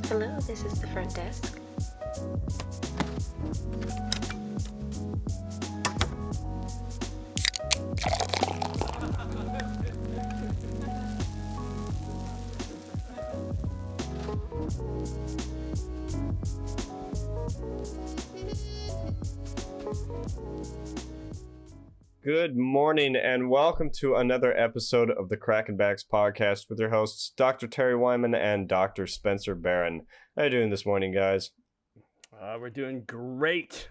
Hello, this is the front desk. Good morning and welcome to another episode of the Crackin' Backs podcast with your hosts, Dr. Terry Wyman and Dr. Spencer Barron. How are you doing this morning, guys? We're doing great.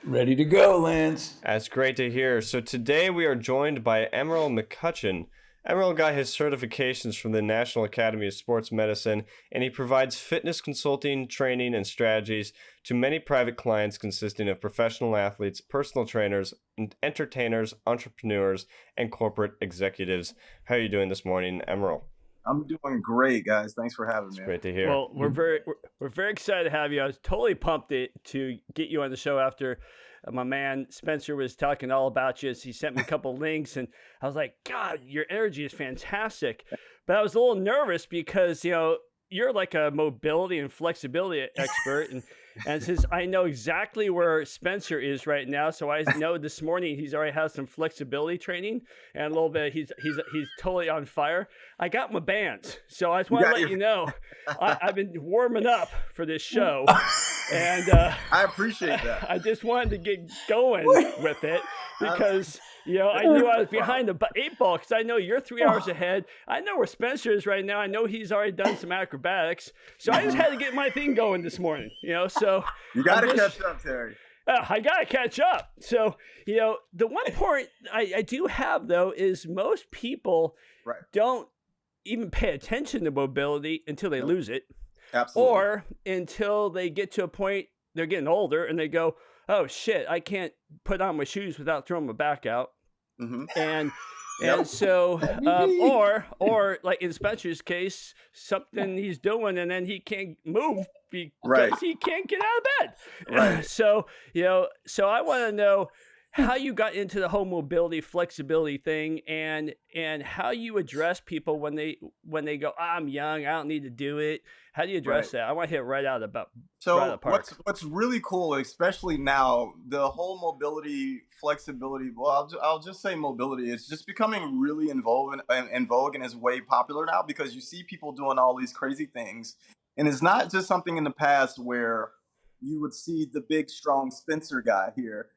Ready to go, Lance. That's great to hear. So today we are joined by Emeril McCutcheon. Emeril got his certifications from the National Academy of Sports Medicine, and he provides fitness consulting, training, and strategies to many private clients consisting of professional athletes, personal trainers, entertainers, entrepreneurs, and corporate executives. How are you doing this morning, Emeril? I'm doing great, guys. Thanks for having me. It's great to hear. Well, we're very excited to have you. I was totally pumped to get you on the show after my man Spencer was talking all about you. He sent me a couple links, and I was like, God, your energy is fantastic. But I was a little nervous because, you're like a mobility and flexibility expert, and since I know exactly where Spencer is right now, so I know this morning he's already had some flexibility training, and a little bit he's totally on fire. I got my bands, so I just want to let you know I've been warming up for this show, and I appreciate that. I just wanted to get going with it because I knew I was behind the 8 ball because I know you're 3 hours ahead. I know where Spencer is right now. I know he's already done some acrobatics, so I just had to get my thing going this morning. So you got to catch up, Terry. I got to catch up. So, the one point I do have, though, is most people don't even pay attention to mobility until they lose it. Absolutely. Or until they get to a point, they're getting older, and they go, oh, shit, I can't put on my shoes without throwing my back out. Mm-hmm. And so, or like in Spencer's case, something he's doing and then he can't move because he can't get out of bed. Right. So, so I want to know how you got into the whole mobility, flexibility thing, and how you address people when they go, I'm young, I don't need to do it. How do you address that? I want to hit right out of the park. What's really cool, especially now, the whole mobility, flexibility. Well, I'll just say mobility. It's just becoming really in vogue and is way popular now because you see people doing all these crazy things, and it's not just something in the past where you would see the big, strong Spencer guy here.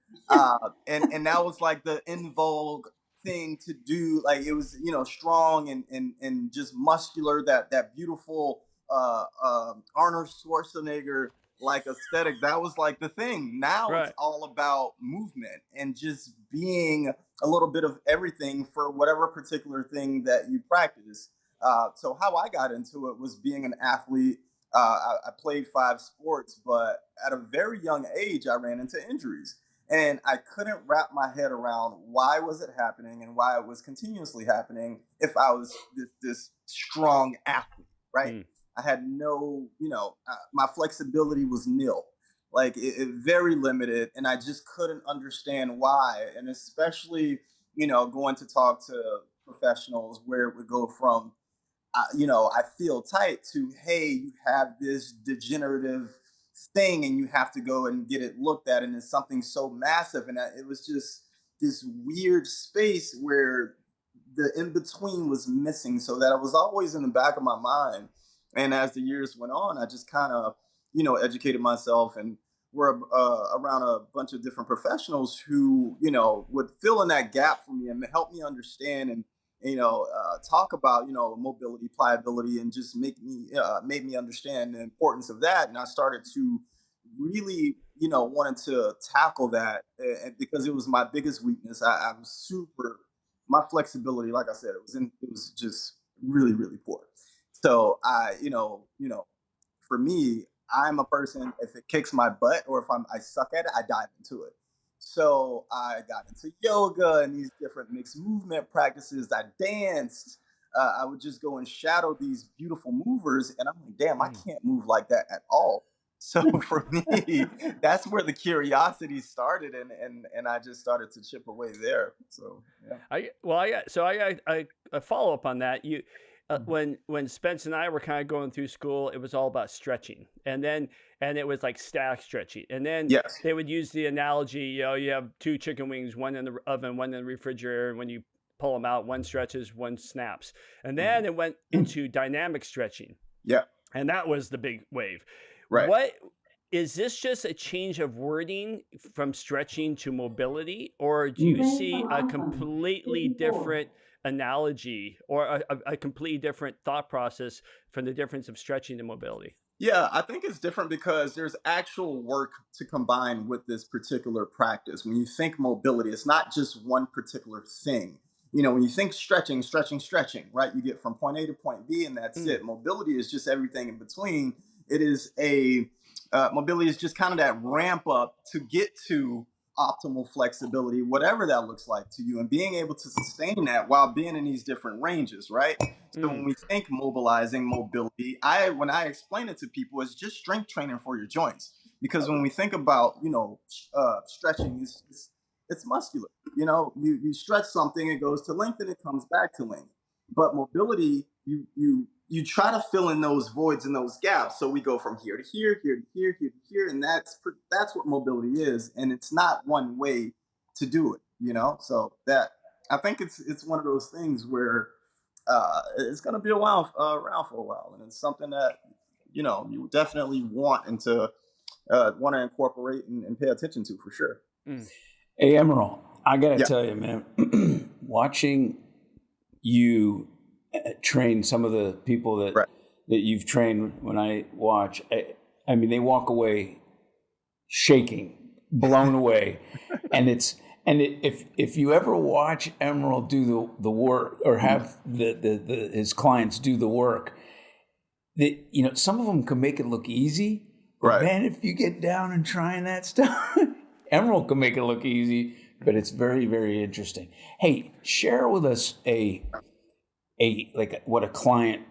And that was like the in vogue thing to do. Like it was, strong and just muscular, that beautiful Arnold Schwarzenegger like aesthetic. That was like the thing. Now It's all about movement and just being a little bit of everything for whatever particular thing that you practice. So how I got into it was being an athlete. I played 5 sports, but at a very young age, I ran into injuries. And I couldn't wrap my head around why was it happening and why it was continuously happening if I was this strong athlete, right? Mm. I had no, my flexibility was nil, like it very limited. And I just couldn't understand why. And especially, going to talk to professionals where it would go from, I feel tight to, hey, you have this degenerative thing and you have to go and get it looked at. And it's something so massive. And it was just this weird space where the in-between was missing. So that it was always in the back of my mind. And as the years went on, I just kind of, educated myself and were around a bunch of different professionals who, would fill in that gap for me and help me understand and, talk about, mobility, pliability, and just made me understand the importance of that. And I started to really, wanted to tackle that because it was my biggest weakness. I was my flexibility, like I said, it was just really, really poor. So for me, I'm a person, if it kicks my butt or if I suck at it, I dive into it. So I got into yoga and these different mixed movement practices. I danced. I would just go and shadow these beautiful movers. And I'm like, damn, I can't move like that at all. So for me, that's where the curiosity started, and I just started to chip away there. So yeah. I got a follow up on that. when Spence and I were kind of going through school, it was all about stretching, and it was like static stretching, and then Yes. they would use the analogy, you have 2 chicken wings, one in the oven, one in the refrigerator, and when you pull them out, one stretches, one snaps, and then it went into dynamic stretching. Yeah. And that was the big wave. Right. What is this just a change of wording from stretching to mobility, or do you see a completely different analogy or a completely different thought process from the difference of stretching to mobility? Yeah, I think it's different because there's actual work to combine with this particular practice. When you think mobility, it's not just one particular thing. When you think stretching, right? You get from point A to point B, and that's it. Mobility is just everything in between. It is mobility is just kind of that ramp up to get to optimal flexibility, whatever that looks like to you, and being able to sustain that while being in these different ranges, right? So when we think mobilizing mobility, when I explain it to people, it's just strength training for your joints. Because when we think about, stretching, it's muscular. You stretch something, it goes to length and it comes back to length. But mobility, you try to fill in those voids and those gaps. So we go from here to here, here to here, here to here, and that's what mobility is. And it's not one way to do it. So that I think it's one of those things where it's going to be around for a while, and it's something that you definitely want to incorporate and pay attention to for sure. Hey, Emeril, I got to tell you, man, watching you train some of the people that you've trained, when I watch, I mean, they walk away shaking, blown away. If you ever watch Emeril do the work, or have his clients do the work, that some of them can make it look easy, but man, if you get down and trying that stuff, Emeril can make it look easy, but it's very, very interesting. Hey, share with us what a client,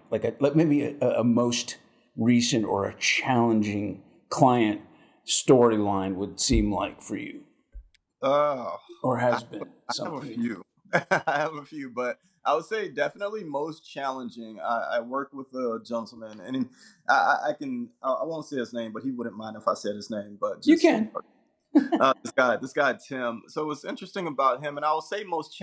maybe a most recent or a challenging client storyline would seem like for you. Or has been something. I have a few. I have a few, but I would say definitely most challenging. I work with a gentleman, and I won't say his name, but he wouldn't mind if I said his name. But you can. This guy Tim. So what's interesting about him, and I will say most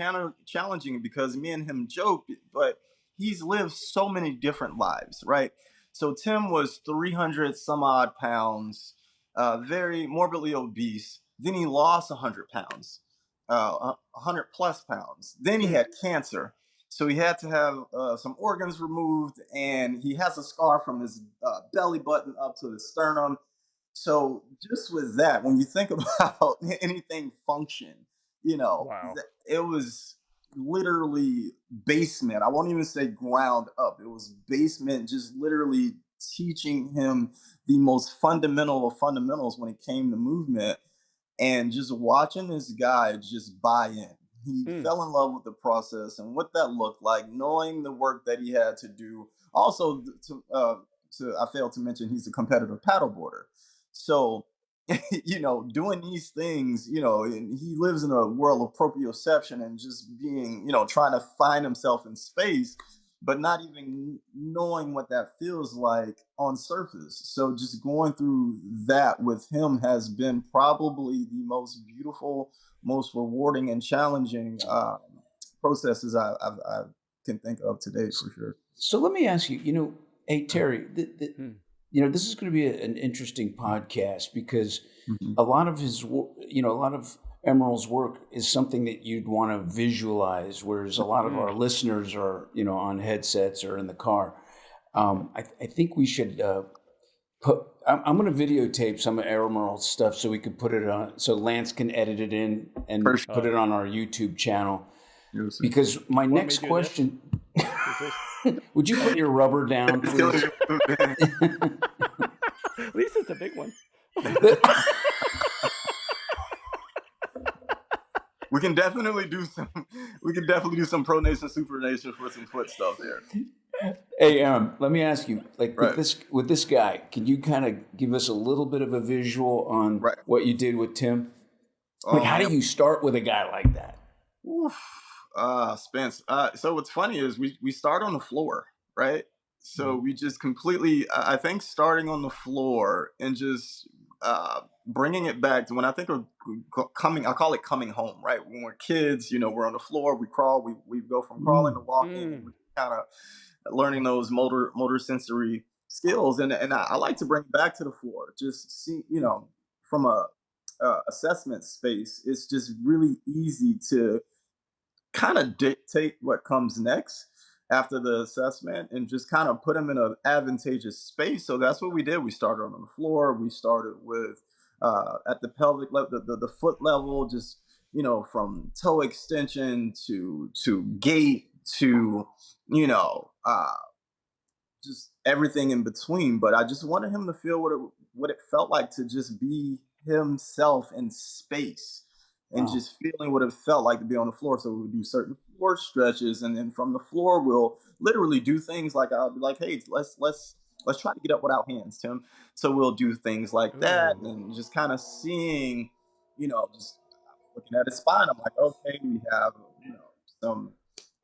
challenging, because me and him joke, but he's lived so many different lives, right? So Tim was 300 some odd pounds, very morbidly obese. Then he lost 100 pounds, 100 plus pounds. Then he had cancer. So he had to have some organs removed, and he has a scar from his belly button up to his sternum. So just with that, when you think about anything function, Wow. it was literally basement. I won't even say ground up. It was basement, just literally teaching him the most fundamental of fundamentals when it came to movement, and just watching this guy just buy in. He fell in love with the process and what that looked like, knowing the work that he had to do. Also, I failed to mention he's a competitive paddleboarder. So, doing these things, and he lives in a world of proprioception and just being, trying to find himself in space, but not even knowing what that feels like on surface. So just going through that with him has been probably the most beautiful, most rewarding and challenging processes I can think of today, for sure. So let me ask you, hey, Terry, this is going to be an interesting podcast, because a lot of Emeril's work is something that you'd want to visualize, whereas a lot of our listeners are, on headsets or in the car. I think we should I'm going to videotape some of Emeril's stuff so we can put it on, so Lance can edit it in and put it on our YouTube channel. Because my next question, would you put your rubber down, please? At least it's a big one. We can definitely do some pronation, supination for some foot stuff there. Hey, let me ask you, with this guy, can you kind of give us a little bit of a visual on what you did with Tim? How do you start with a guy like that? Spence. So what's funny is we start on the floor. right? So we just completely, I think, starting on the floor and just bringing it back to when I think of coming, I call it coming home, right? When we're kids, we're on the floor, we crawl, we go from crawling to walking, and we're kind of learning those motor sensory skills, and I like to bring it back to the floor. Just see, from a assessment space, it's just really easy to kind of dictate what comes next after the assessment and just kind of put them in an advantageous space. So that's what we did. We started on the floor. We started with at the pelvic level, the foot level, just from toe extension to gait to you know uh, just everything in between. But I just wanted him to feel what it felt like to just be himself in space and Wow. just feeling what it felt like to be on the floor. So we would do certain floor stretches, and then from the floor we'll literally do things like I'll be like, "Hey, let's try to get up without hands, Tim." So we'll do things like that, Ooh. and just kind of seeing, just looking at his spine. I'm like, okay, we have some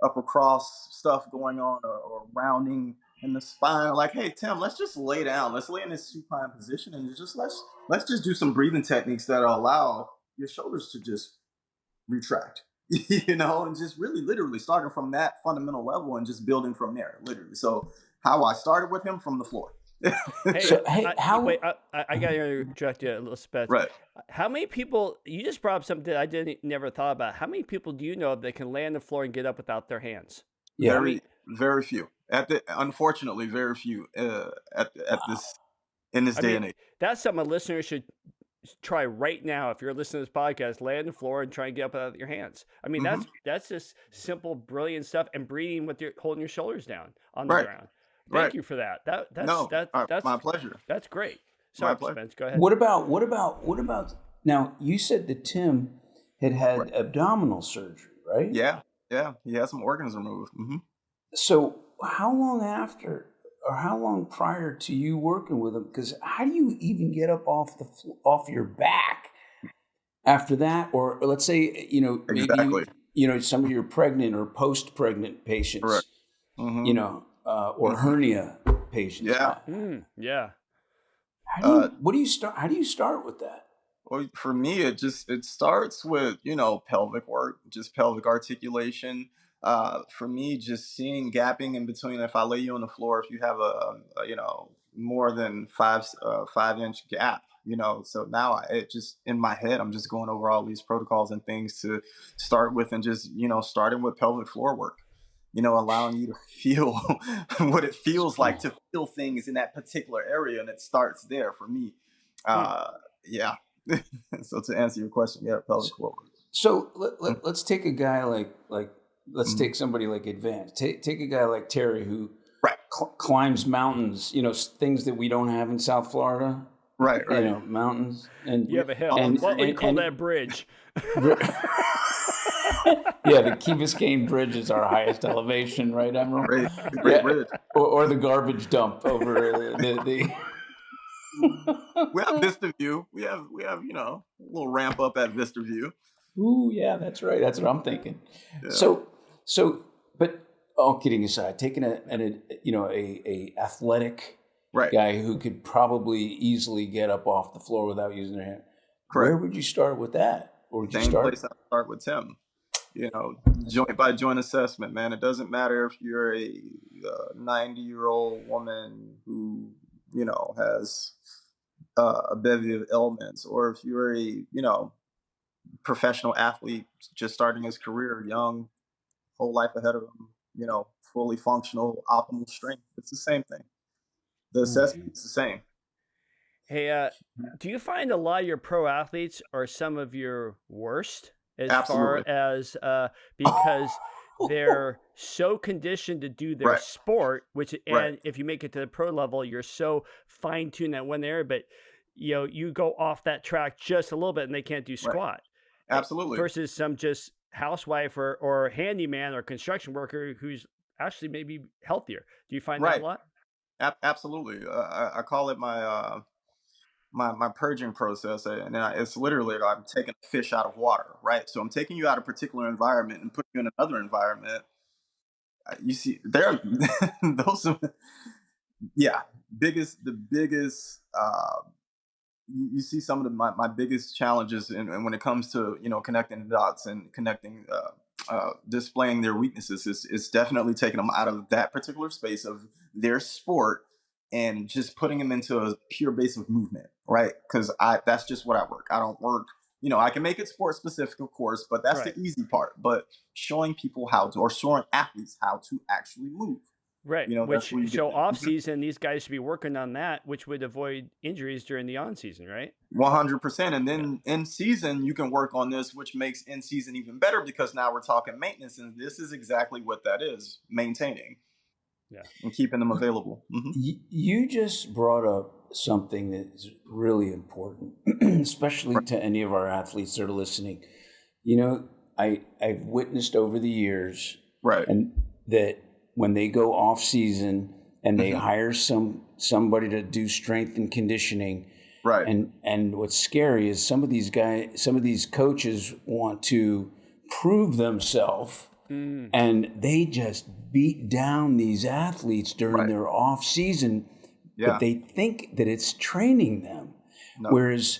upper cross stuff going on, or rounding in the spine. Like, hey Tim, let's just lay down. Let's lay in this supine position, and just let's just do some breathing techniques that allow your shoulders to just retract. And just really literally starting from that fundamental level and just building from there, literally. So how I started with him from the floor. Hey, So, hey, how? wait, I got to interject you a little bit. Right. How many people, you just brought up something that I never thought about. How many people do you know that can lay on the floor and get up without their hands? Yeah. Very, very few. Unfortunately, very few at this in this I day mean, and age. that's something a listener should try right now. If you're listening to this podcast, lay on the floor and try and get up without your hands. I mean, Hmm. that's just simple, brilliant stuff. And breathing with your holding your shoulders down on the Right. ground. Right. Thank you for that. No, That's my pleasure. that's great. My Sorry, pleasure. Spence. Go ahead. What about? Now, you said that Tim had Right. abdominal surgery, right? Yeah. Yeah. He has some organs removed. Hmm. So, how long after, or how long prior to you working with him? Because how do you even get up off your back after that? Or let's say, maybe Exactly. some of your pregnant or post-pregnant patients, Correct. Hmm. or hernia patients. Yeah. Yeah. What do you start? How do you start with that? Well, for me, it starts with pelvic work, just pelvic articulation. For me, just seeing gapping in between. If I lay you on the floor, if you have a more than 5 inch gap, so now it just in my head, I'm just going over all these protocols and things to start with, and just starting with pelvic floor work. Allowing you to feel what it feels like to feel things in that particular area, and it starts there for me. Yeah. So to answer your question, yeah, pelvic floor work. So let's take a guy like let's Mhm. take somebody like advanced. Take a guy like Terry who Right. climbs mountains. Things that we don't have in South Florida. Right. Mountains and You have a hill. and- What would you call and- that bridge? Yeah, the Key Biscayne Bridge is our highest elevation, right, Emeril? Great bridge. Or the garbage dump over the. We have Vista View. We have a little ramp up at Vista View. Ooh, yeah, that's right. That's what I'm thinking. Yeah. So, but all kidding aside, taking a athletic Right. guy who could probably easily get up off the floor without using their hand. Correct. Where would you start with that? Or would you Same start? place I start with Tim. Joint by joint assessment, man. It doesn't matter if you're a 90-year-old woman who has a bevy of ailments, or if you're a professional athlete just starting his career, young, whole life ahead of him, fully functional, optimal strength. It's the same thing. The assessment is the same. Hey, do you find a lot of your pro athletes are some of your worst as Absolutely. far as because they're so conditioned to do their Right. sport, which and Right. if you make it to the pro level, you're so fine tuned that one area, but you go off that track just a little bit and they can't do squat. Absolutely. Versus some just housewife or handyman or construction worker who's actually maybe healthier. Do you find that Right. a lot? Absolutely. I call it my purging process, and then it's literally I'm taking a fish out of water, right? So I'm taking you out of a particular environment and putting you in another environment. you see there those are, yeah, the biggest you see some of my biggest challenges and when it comes to connecting the dots and connecting displaying their weaknesses is definitely taking them out of that particular space of their sport and just putting them into a pure base of movement, right? Because I that's just what I work. I don't work, I can make it sport specific, of course, but that's Right. the easy part. But showing people how to, or showing athletes how to actually move, Right. that's Which, where you get so the off season, these guys should be working on that, which would avoid injuries during the on season, right? 100%. And Yeah. then in season, you can work on this, which makes in season even better because now we're talking maintenance. And this is exactly what that is, maintaining Yeah. and keeping them available. You just brought up something that's really important, especially Right. to any of our athletes that are listening. You know, I've witnessed over the years, Right. and that when they go off season and they Mhm. hire somebody to do strength and conditioning, Right. and what's scary is some of these coaches want to prove themselves, Mm. and they just beat down these athletes during Right. their off season, but Yeah. they think that it's training them. No. Whereas,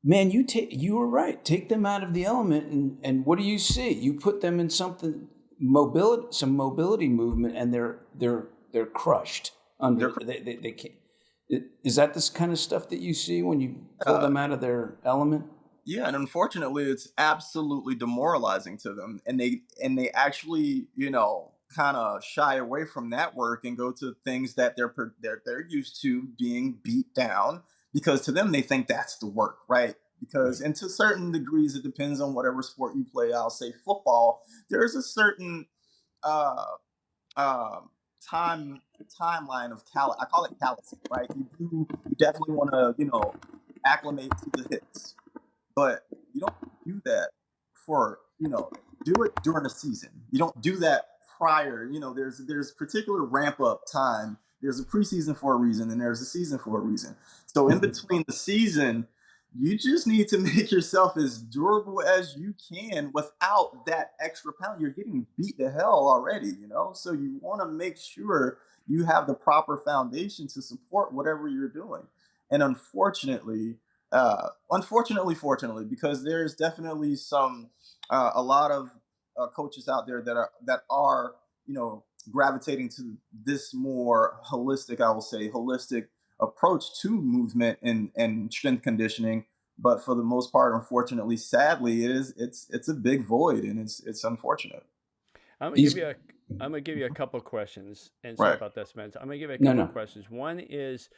man, you were right. Take them out of the element, and what do you see? You put them in some mobility movement, and they're crushed under. They can't. Is that this kind of stuff that you see when you pull Uh, them out of their element? yeah. And unfortunately, it's absolutely demoralizing to them. And they actually, kind of shy away from that work and go to things that they're used to being beat down because to them they think that's the work, right? Because Right. and to certain degrees it depends on whatever sport you play. I'll say football. There's a certain uh um time timeline of I call it callousing, right? You definitely want to, acclimate to the hits, but you don't do that for, do it during the season. You don't do that prior. There's particular ramp up time. There's a preseason for a reason and there's a season for a reason. So in between the season, you just need to make yourself as durable as you can without that extra pound. You're getting beat to hell already. So you want to make sure you have the proper foundation to support whatever you're doing. And fortunately, because there's definitely a lot of coaches out there that are gravitating to this more holistic, I will say, holistic approach to movement and strength conditioning. But for the most part, unfortunately, sadly, it's a big void, and it's unfortunate. I'm gonna give These you a I'm gonna give you a couple questions, and sorry Right. about that, Spence. I'm gonna give you a no couple no. of questions. One is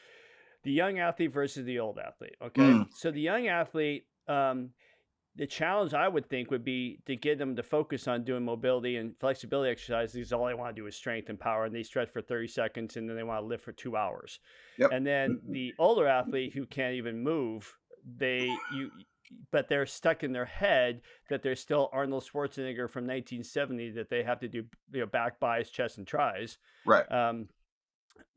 the young athlete versus the old athlete. Okay, Mm, so the young athlete, the challenge I would think would be to get them to focus on doing mobility and flexibility exercises because all they want to do is strength and power, and they stretch for 30 seconds and then they want to lift for 2 hours. yep. And then the older athlete who can't even move, but they're stuck in their head that they're still Arnold Schwarzenegger from 1970 that they have to do back buys, chest, and tries. Right. Um,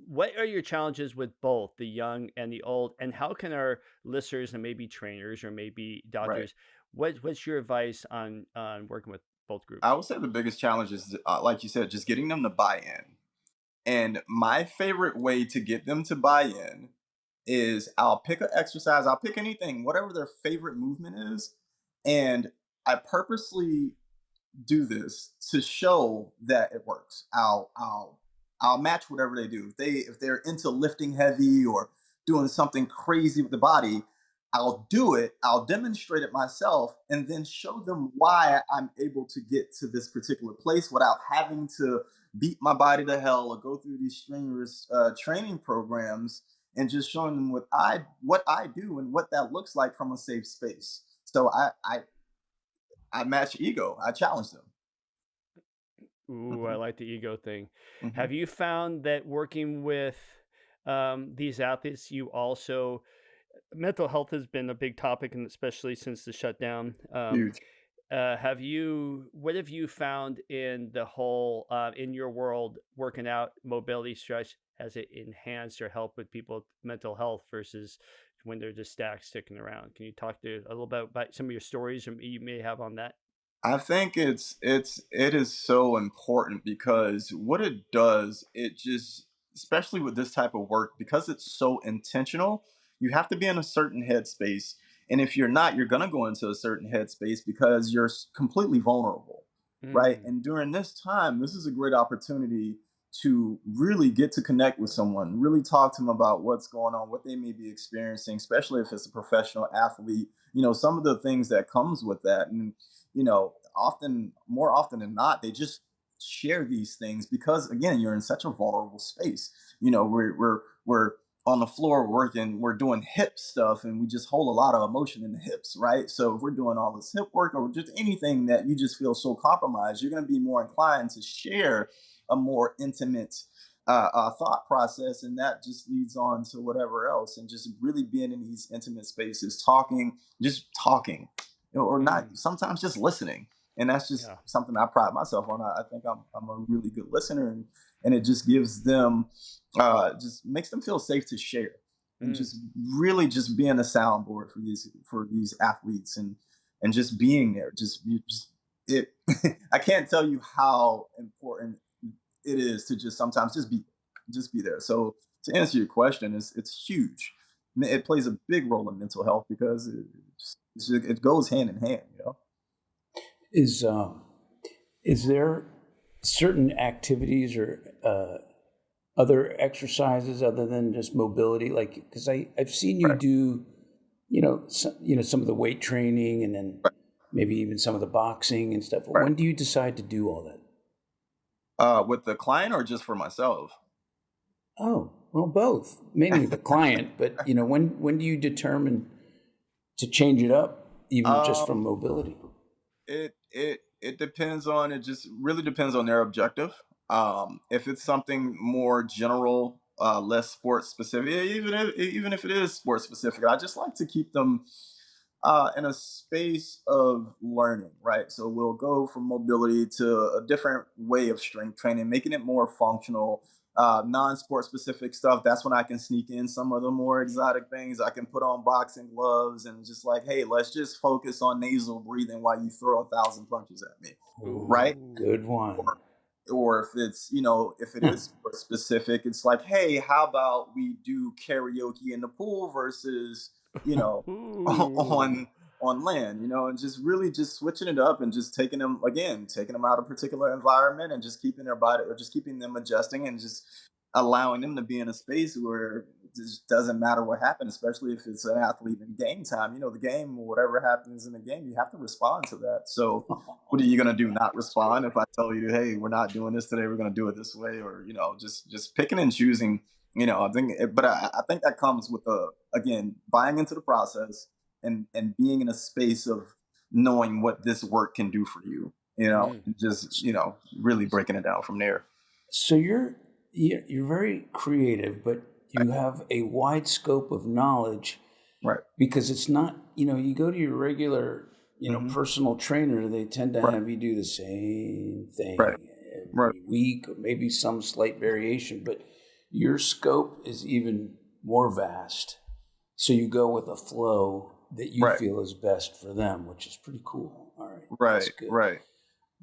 what are your challenges with both the young and the old, and how can our listeners and maybe trainers or maybe Right. doctors, what's your advice on working with both I groups? would say the biggest challenge is, like you said, just getting them to buy in. And my favorite way to get them to buy in is I'll pick an exercise, I'll pick anything, whatever their favorite movement is, and I purposely do this to show that it works. I'll match whatever they do. If they're into lifting heavy or doing something crazy with the body, I'll do it. I'll demonstrate it myself and then show them why I'm able to get to this particular place without having to beat my body to hell or go through these strenuous training programs and just showing them what I do and what that looks like from a safe space. So I match ego. I challenge them. Ooh, I Mhm, like the ego thing. mhm. Have you found that working with these athletes, you also mental health has been a big topic, and especially since the shutdown. Huge. What have you found in the whole in your world working out mobility stretch? Has it enhanced or helped with people's mental health versus when they're just stacked sticking around? Can you talk to a little bit about some of your stories you may have on that? I think it is so important because what it does, it just, especially with this type of work, because it's so intentional, you have to be in a certain headspace. And if you're not, you're gonna go into a certain headspace because you're completely vulnerable, right? Mm. And during this time, this is a great opportunity to really get to connect with someone, really talk to them about what's going on, what they may be experiencing, especially if it's a professional athlete. Some of the things that comes with that. And often, more often than not, they just share these things because, again, you're in such a vulnerable space. We're on the floor working, we're doing hip stuff, and we just hold a lot of emotion in the hips, right? So if we're doing all this hip work or just anything that you just feel so compromised, you're going to be more inclined to share a more intimate thought process, and that just leads on to whatever else. And just really being in these intimate spaces, just talking, or not, Mm. sometimes just listening. And that's just Yeah. something I pride myself on. I think I'm a really good listener, and it just gives them, just makes them feel safe to share, and Mm. just really just being a soundboard for these athletes, and just being there. Just it. I can't tell you how important it is to just sometimes just be there. So to answer your question, it's huge. It plays a big role in mental health because it goes hand in hand. Is is there certain activities or other exercises other than just mobility? Like, because I've seen you Right. do, some of the weight training and then Right. maybe even some of the boxing and stuff. Right. When do you decide to do all that? With the client or just for myself? Oh, well, both. Mainly the client, but when do you determine to change it up, even just from um, mobility? it depends on, it just really depends on their objective. If it's something more general, less sports specific, even if it is sports specific, I just like to keep them in a space of learning, right? So we'll go from mobility to a different way of strength training, making it more functional, non-sport specific stuff. That's when I can sneak in some of the more exotic things. I can put on boxing gloves and just like, hey, let's just focus on nasal breathing while you throw 1,000 punches at me, right? Oh, Ooh. good one. Or if it is sport specific, it's like, hey, how about we do karaoke in the pool versus, you know, Ooh. on land, and just really just switching it up and just taking them out of a particular environment and just keeping their body, or just keeping them adjusting, and just allowing them to be in a space where it just doesn't matter what happens, especially if it's an athlete in game time. The game, whatever happens in the game, you have to respond to that. So what are you going to do, not respond if I tell you, hey, we're not doing this today, we're going to do it this way? Or just picking and choosing. I think but I think that comes with, again, buying into the process, and being in a space of knowing what this work can do for you, Mm. and just really breaking it down from there. So you're very creative, but you have a wide scope of knowledge Right. because it's not, you go to your regular, Hmm. personal trainer, they tend to Right. have you do the same Right. thing Right. every week or maybe some slight variation, but your scope is even more vast. So you go with a flow that you Right. feel is best for them, which is pretty cool. All right, that's Right. good. Right. It's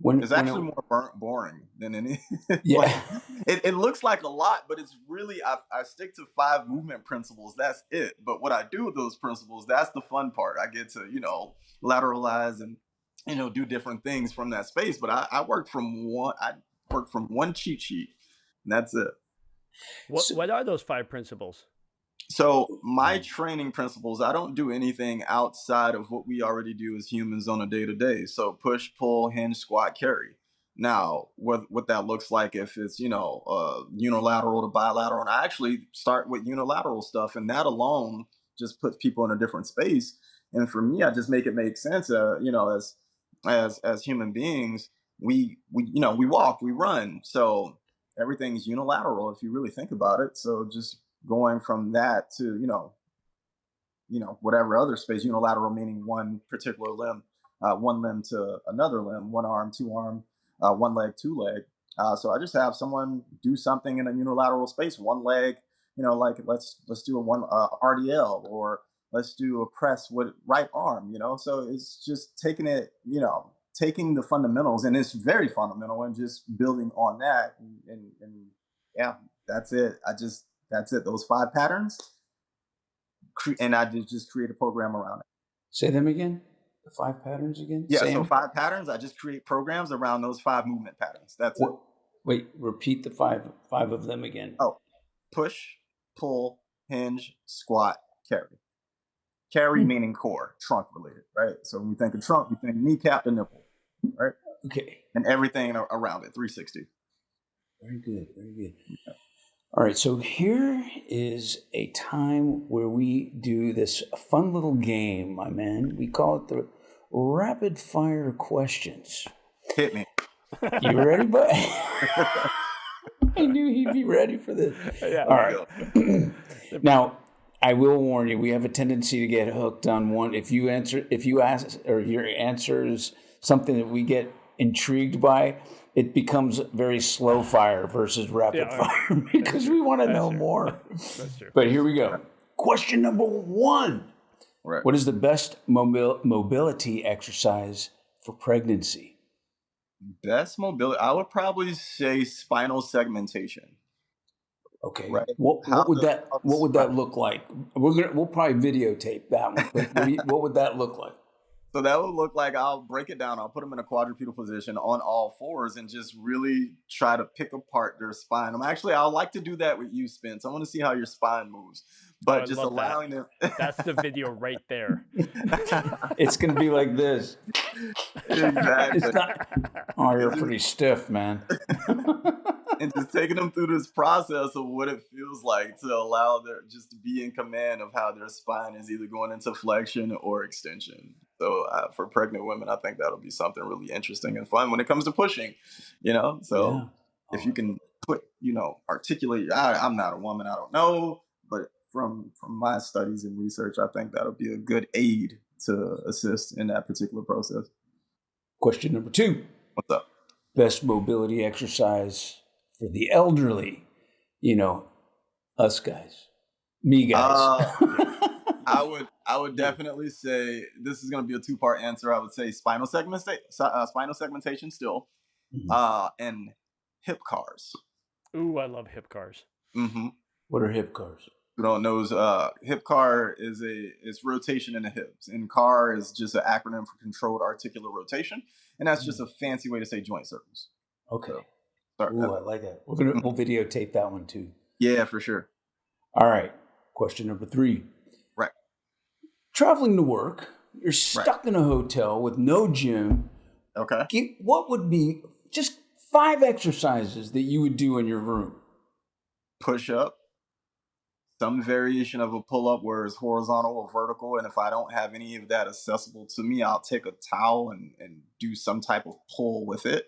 When actually more boring than any. Like, yeah. it looks like a lot, but it's really, I stick to 5 movement principles. That's it. But what I do with those principles, that's the fun part. I get to lateralize and do different things from that space. But I work from one cheat sheet, and that's it. What So, what are those 5 principles? So my training principles, I don't do anything outside of what we already do as humans on a day to day. So push, pull, hinge, squat, carry. Now, what that looks like, if it's unilateral to bilateral, and I actually start with unilateral stuff, and that alone just puts people in a different space. And for me, I just make sense. As human beings, we walk, we run, so everything's unilateral if you really think about it. So just going from that to whatever other space, unilateral meaning one particular limb, one limb to another limb, one arm, two arm, one leg, two leg. So I just have someone do something in a unilateral space, one leg, like let's do a one RDL, or let's do a press with right arm. So it's just taking the fundamentals, and it's very fundamental, and just building on that. And yeah, that's it. That's it. Those 5 patterns, and I just create a program around it. Say them again. The 5 patterns again. Yeah, Sam? so 5 patterns. I just create programs around those 5 movement patterns. That's it. Wait, repeat the five of them again. Oh, push, pull, hinge, squat, carry. Carry meaning core, trunk related, right? So when we think of trunk, we think kneecap to nipple, right? Okay. And everything around it, 360. Very good, very good. All right, so here is a time where we do this fun little game, my man. We call it the rapid fire questions. Hit me. You ready, bud? I knew he'd be ready for this. Yeah. All right. Now, I will warn you, we have a tendency to get hooked on one. If you ask, or your answer is something that we get intrigued by, it becomes very slow fire versus rapid fire because we want to know more. That's true. But here we go. Question number 1. Right. What is the best mobility exercise for pregnancy? Best mobility, I would probably say spinal segmentation. Okay. Right. What would that look like? We'll probably videotape that one. But what would that look like? So that would look like, I'll break it down. I'll put them in a quadrupedal position on all 4s and just really try to pick apart their spine. I like to do that with you, Spence. I want to see how your spine moves, but just allowing them. That's the video right there. It's going to be like this. Exactly. It's not. Oh, you're pretty stiff, man. And just taking them through this process of what it feels like to allow their just to be in command of how their spine is either going into flexion or extension. So for pregnant women, I think that'll be something really interesting and fun when it comes to pushing, So if you can articulate, I'm not a woman, I don't know, but from my studies and research, I think that'll be a good aid to assist in that particular process. Question number 2. What's up? Best mobility exercise for the elderly, us guys, me guys. I would definitely say this is going to be a 2-part answer. I would say spinal segmentation still, and hip cars. Ooh, I love hip cars. Mm-hmm. What are hip cars? Who don't know, hip car is it's rotation in the hips, and CAR is just an acronym for controlled articular rotation, and that's just a fancy way to say joint circles. Okay. So, Ooh, I like that. We'll videotape that one too. Yeah, for sure. All right. Question number 3. Right. Traveling to work, you're stuck in a hotel with no gym. Okay. What would be just 5 exercises that you would do in your room? Push up. Some variation of a pull-up where it's horizontal or vertical. And if I don't have any of that accessible to me, I'll take a towel and do some type of pull with it.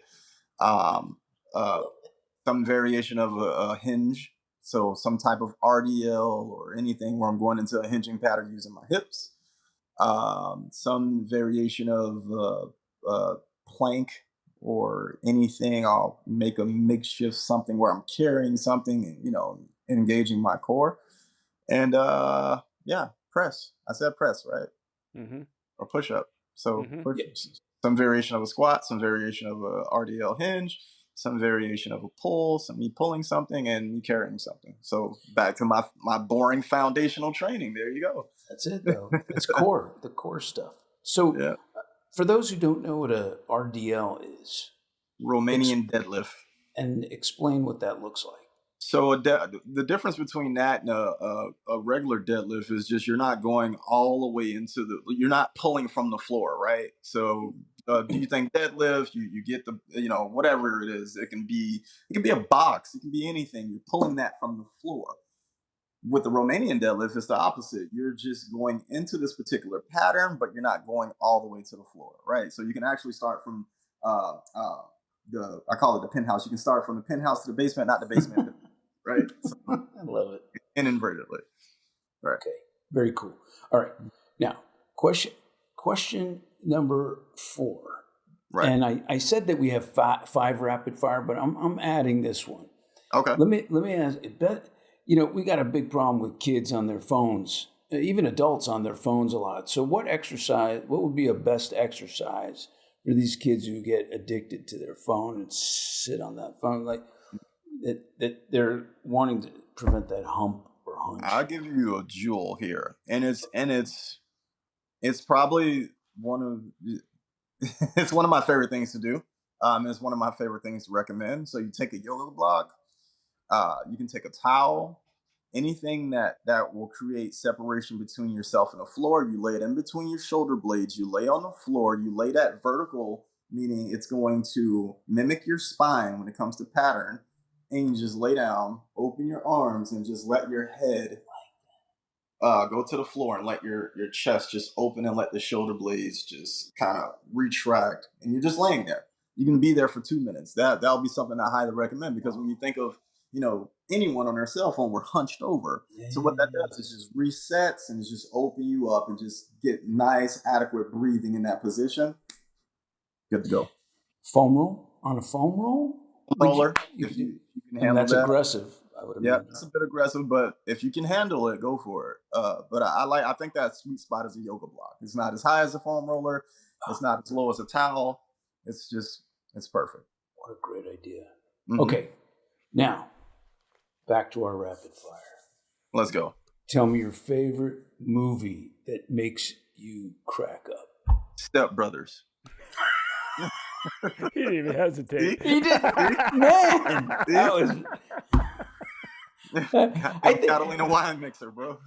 Some variation of a hinge. So some type of RDL or anything where I'm going into a hinging pattern using my hips. Some variation of plank or anything. I'll make a makeshift something where I'm carrying something and, engaging my core. And press. I said press, right? Mm-hmm. Or push up. So some variation of a squat, some variation of a RDL hinge, some variation of a pull, me pulling something and me carrying something. So back to my boring foundational training. There you go. That's it, though. It's the core stuff. So for those who don't know what a RDL is, Romanian deadlift, and explain what that looks like. So the difference between that and a regular deadlift is just you're not going all the way you're not pulling from the floor, right? So do you think deadlift, you get the, whatever it is, it can be a box, it can be anything. You're pulling that from the floor. With the Romanian deadlift, it's the opposite. You're just going into this particular pattern, but you're not going all the way to the floor, right? So you can actually start from I call it the penthouse. You can start from the penthouse to the basement, not the basement. Right. So, I love it. And invertedly. Right. Okay. Very cool. All right. Now, question number 4. Right. And I said that we have 5 rapid fire, but I'm adding this one. Okay. Let me ask. We got a big problem with kids on their phones, even adults on their phones a lot. So what would be a best exercise for these kids who get addicted to their phone and sit on that phone, like that they're wanting to prevent that hump or hunch. I'll give you a jewel here, and it's probably one of it's one of my favorite things to do. It's one of my favorite things to recommend. So you take a yoga block, you can take a towel, anything that will create separation between yourself and the floor. You lay it in between your shoulder blades. You lay on the floor. You lay that vertical, meaning it's going to mimic your spine when it comes to pattern. And you just lay down, open your arms, and just let your head go to the floor and let your chest just open and let the shoulder blades just kind of retract. And you're just laying there. You can be there for 2 minutes. That'll be something I highly recommend, because when you think of, anyone on their cell phone, we're hunched over. Yeah. So what that does is just resets and just open you up and just get nice, adequate breathing in that position. Good to go. Foam roll? On a foam roll? Roller. If you can handle that's that. Aggressive, I would imagine. Yeah, it's a bit aggressive, but if you can handle it, go for it. But I think that sweet spot is a yoga block. It's not as high as a foam roller. It's not as low as a towel. It's perfect. What a great idea. Mm-hmm. Okay, now back to our rapid fire. Let's go. Tell me your favorite movie that makes you crack up. Step Brothers. He didn't even hesitate. He did. Man, that was. Catalina wine mixer, bro.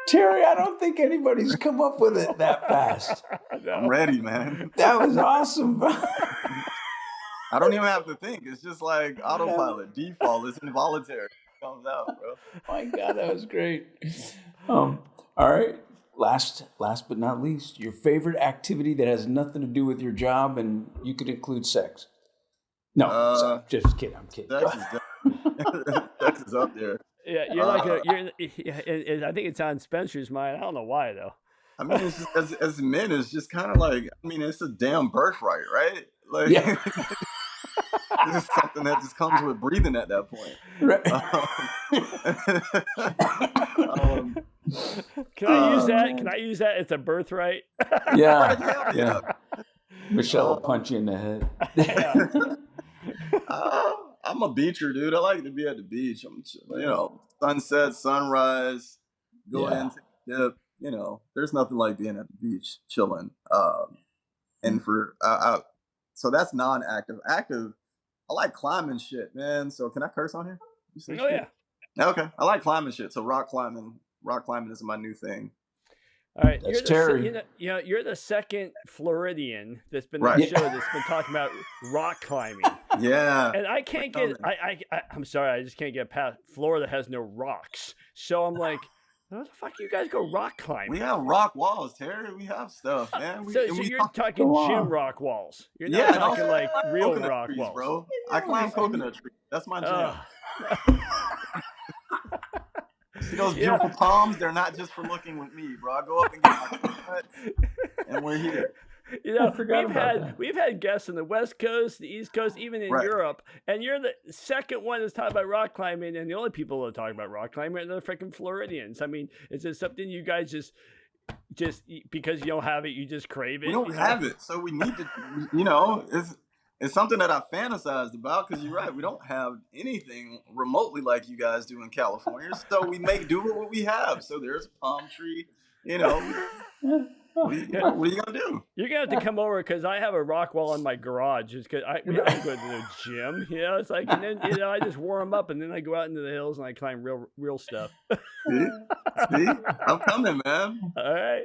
Terry, I don't think anybody's come up with it that fast. No. I'm ready, man. That was awesome, bro. I don't even have to think. It's just like autopilot, default. It's involuntary. It comes out, bro. Oh my God, that was great. All right. Last but not least, your favorite activity that has nothing to do with your job, and you could include sex. No, sorry, just kidding. I'm kidding. Sex is up there. Yeah, you're I think it's on Spencer's mind. I don't know why though. I mean, it's just, as men, it's just kind of like, it's a damn birthright, right? Like, yeah. This is something that just comes with breathing at that point. Right. Can I use that? Can I use that? It's a birthright. Yeah. Michelle will punch you in the head. I'm a beacher, dude. I like to be at the beach. Sunset, sunrise, go in, take a dip. There's nothing like being at the beach, chilling. So that's non-active. Active, I like climbing shit, man. So can I curse on here? Oh yeah. Okay, I like climbing shit. So rock climbing is my new thing. All right, that's Terry. You're the second Floridian that's been on the show that's been talking about rock climbing. Yeah, and I can't get. I'm sorry, I just can't get past. Florida has no rocks, so I'm like, how the fuck you guys go rock climbing? We have rock walls, Terry. We have stuff, man. So you're talking gym rock walls. You're not talking like real rock trees, walls, bro. I climb coconut trees. That's my jam. See those beautiful palms? They're not just for looking with me, bro. I go up and get my coconut, and we're here. We've had guests on the West Coast, the East Coast, even in Europe, and you're the second one that's talking about rock climbing, and the only people that are talking about rock climbing are the freaking Floridians. I mean, is it something you guys just because you don't have it, you just crave it? We don't have it, so we need to. It's something that I fantasized about, because you're right. We don't have anything remotely like you guys do in California, so we make do with what we have. So there's a palm tree, What are you gonna do? You're gonna have to come over, because I have a rock wall in my garage. Just because I don't go to the gym, it's like, and then I just warm up, and then I go out into the hills and I climb real stuff. See, I'm coming, man. All right.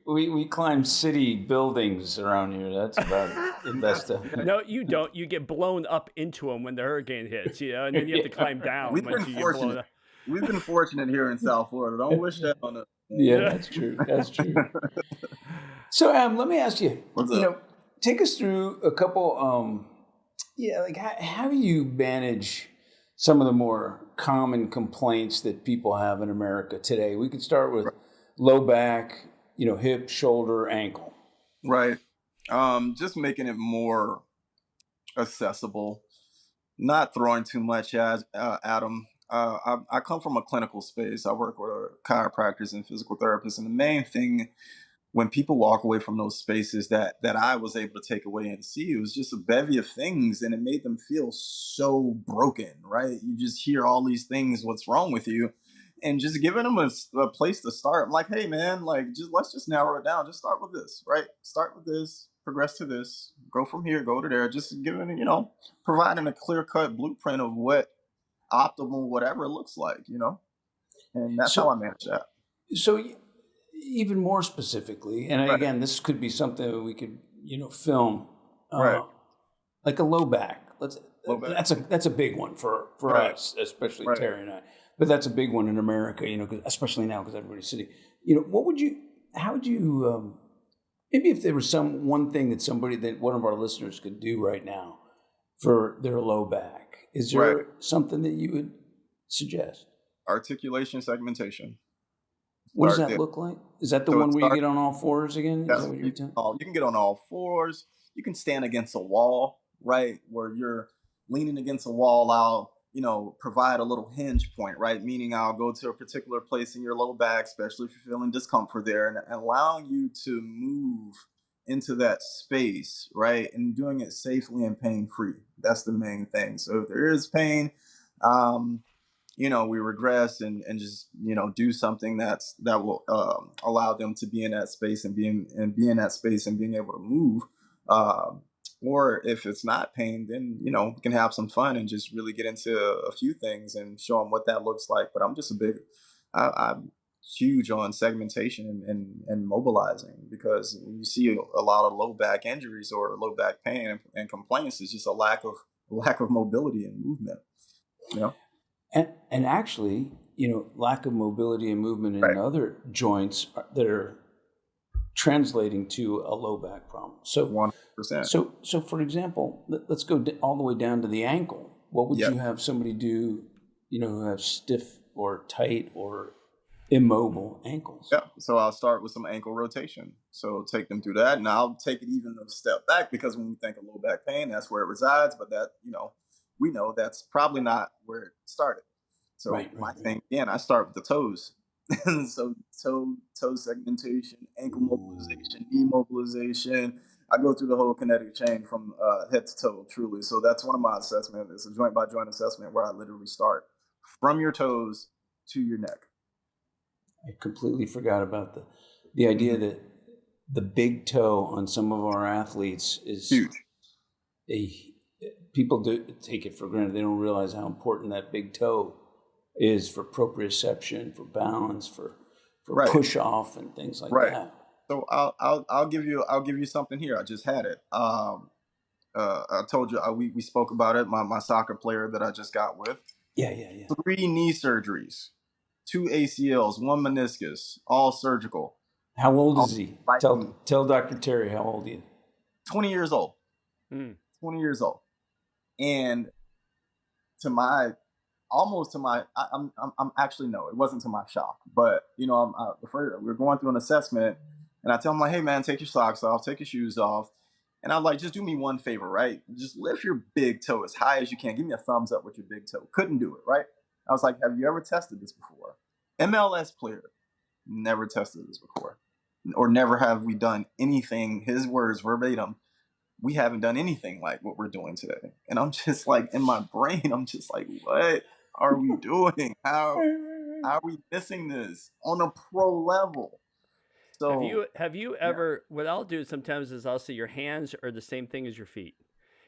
We climb city buildings around here. That's about the best. No, you don't. You get blown up into them when the hurricane hits, and then you have to climb down. We've been fortunate here in South Florida. Don't wish that on us. Yeah, that's true. That's true. So, let me ask you. What's up? Take us through a couple. How do you manage some of the more common complaints that people have in America today? We could start with low back, hip, shoulder, ankle. Right. Just making it more accessible, not throwing too much at them. I come from a clinical space. I work with chiropractors and physical therapists, and the main thing when people walk away from those spaces that I was able to take away and see, it was just a bevy of things, and it made them feel so broken, right? You just hear all these things, what's wrong with you, and just giving them a place to start. I'm like, hey man, like let's just narrow it down. Just start with this, right? Start with this, progress to this, go from here, go to there. Just giving, providing a clear cut blueprint of what optimal whatever looks like, and that's how I manage that. So even more specifically, and again, this could be something that we could, film, Right. like a low back. Low back. That's a big one for Right. us, especially Right. Terry and I. But that's a big one in America, 'cause especially now because everybody's sitting. How would you, maybe if there was one thing that one of our listeners could do right now for their low back, is there Right. something that you would suggest? Articulation segmentation. What does Start that there. look like? Is that the So one it where you starts- get on all fours again? Is Yes, that what you're telling? you can get on all fours. You can stand against a wall, right? Where you're leaning against a wall. I'll, provide a little hinge point, right? Meaning I'll go to a particular place in your low back, especially if you're feeling discomfort there, and allowing you to move into that space, right? And doing it safely and pain-free. That's the main thing. So if there is pain, we regress and just do something that will allow them to be in that space and be in that space and being able to move. Or if it's not pain, then we can have some fun and just really get into a few things and show them what that looks like. But I'm just I'm huge on segmentation and mobilizing, because you see a lot of low back injuries or low back pain and complaints is just a lack of mobility and movement. And actually, lack of mobility and movement in Right. other joints that are translating to a low back problem. So 100%. So for example, let's go all the way down to the ankle. What would you have somebody do, who have stiff or tight or immobile ankles? Yeah. So I'll start with some ankle rotation. So take them through that, and I'll take it even a step back, because when we think of low back pain, that's where it resides. But that, we know that's probably not where it started. So my thing, again, I start with the toes. So toe segmentation, ankle mobilization, knee mobilization. I go through the whole kinetic chain from head to toe, truly. So that's one of my assessments. It's a joint by joint assessment where I literally start from your toes to your neck. I completely forgot about the idea that the big toe on some of our athletes is Huge. People do take it for granted. They don't realize how important that big toe is for proprioception, for balance, for Right. push off and things like Right. that. So I'll give you something here. I just had it. I told you we spoke about it. My soccer player that I just got with. Yeah. 3 knee surgeries, 2 ACLs, 1 meniscus, all surgical. How old is he? Right. Tell Dr. Terry how old he is. 20 years old. 20 years old. And I'm actually, no, it wasn't to my shock, but we're going through an assessment, and I tell him, like, hey man, take your socks off, take your shoes off. And I'm like, just do me one favor, right? Just lift your big toe as high as you can. Give me a thumbs up with your big toe. Couldn't do it, right? I was like, have you ever tested this before? MLS player, never tested this before. Or never have we done anything, his words verbatim, we haven't done anything like what we're doing today. And I'm just like, in my brain, I'm just like, what are we doing? How are we missing this on a pro level? So Have you ever? What I'll do sometimes is I'll say your hands are the same thing as your feet.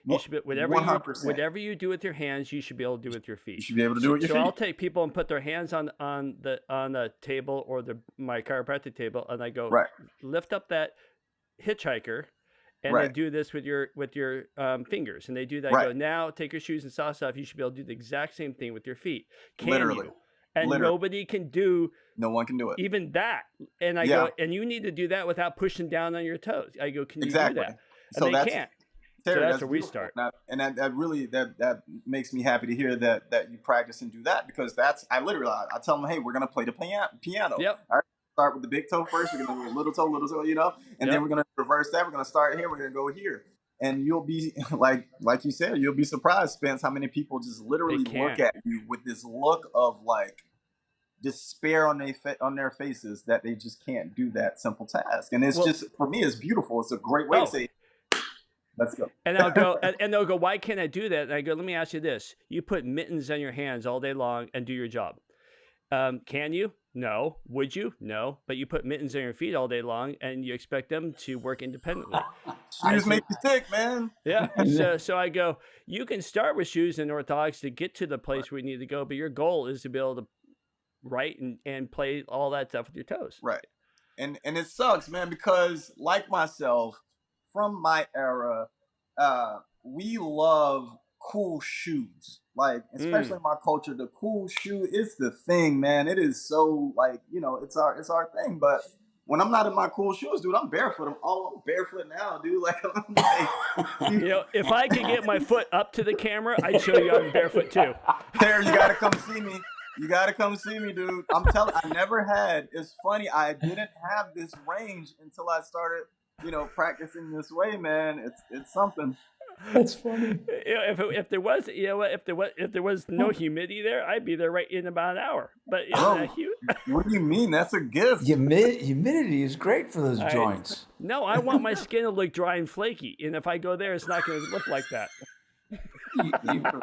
You should be, whatever 100%. you do with your hands, you should be able to do with your feet. You should be able to do it with your So feet. I'll take people and put their hands on the table or my chiropractic table, and I go lift up that hitchhiker, and then do this with your fingers, and they do that. I go, now take your shoes and socks off. You should be able to do the exact same thing with your feet. Literally. You? And nobody can do. No one can do it. Even that. And I go, and you need to do that without pushing down on your toes. I go, can you do that? And So they can't. Terry, so that's where we start. And that really makes me happy to hear that you practice and do that, because I tell them, hey, we're gonna play the piano. Yep. All right. Start with the big toe first. We're gonna do little toe, and then we're gonna reverse that. We're gonna start here. We're gonna go here, and you'll be like you said, you'll be surprised, Spence, how many people just literally look at you with this look of like, despair on their faces that they just can't do that simple task. And it's just, for me, it's beautiful. It's a great way to say, let's go. And I'll go, and they'll go, why can't I do that? And I go, let me ask you this. You put mittens on your hands all day long and do your job. Can you? No. Would you? No. But you put mittens on your feet all day long and you expect them to work independently. Shoes make you sick, man. Yeah. So I go, you can start with shoes and orthotics to get to the place where you need to go, but your goal is to be able to write and play all that stuff with your toes. Right. And it sucks, man, because like myself, from my era, we love cool shoes. Like, especially in my culture, the cool shoe is the thing, man. It is so, like, it's our thing. But when I'm not in my cool shoes, dude, I'm barefoot. I'm barefoot now, dude. Like, I'm like, if I could get my foot up to the camera, I'd show you I'm barefoot too. There, you gotta come see me. You gotta come see me, dude. I'm telling. I never had. It's funny. I didn't have this range until I started, practicing this way, man. It's something. That's funny. If there was, if there was no humidity there, I'd be there right in about an hour. But what do you mean? That's a gift. Humidity is great for those joints. No, I want my skin to look dry and flaky, and if I go there, it's not going to look like that.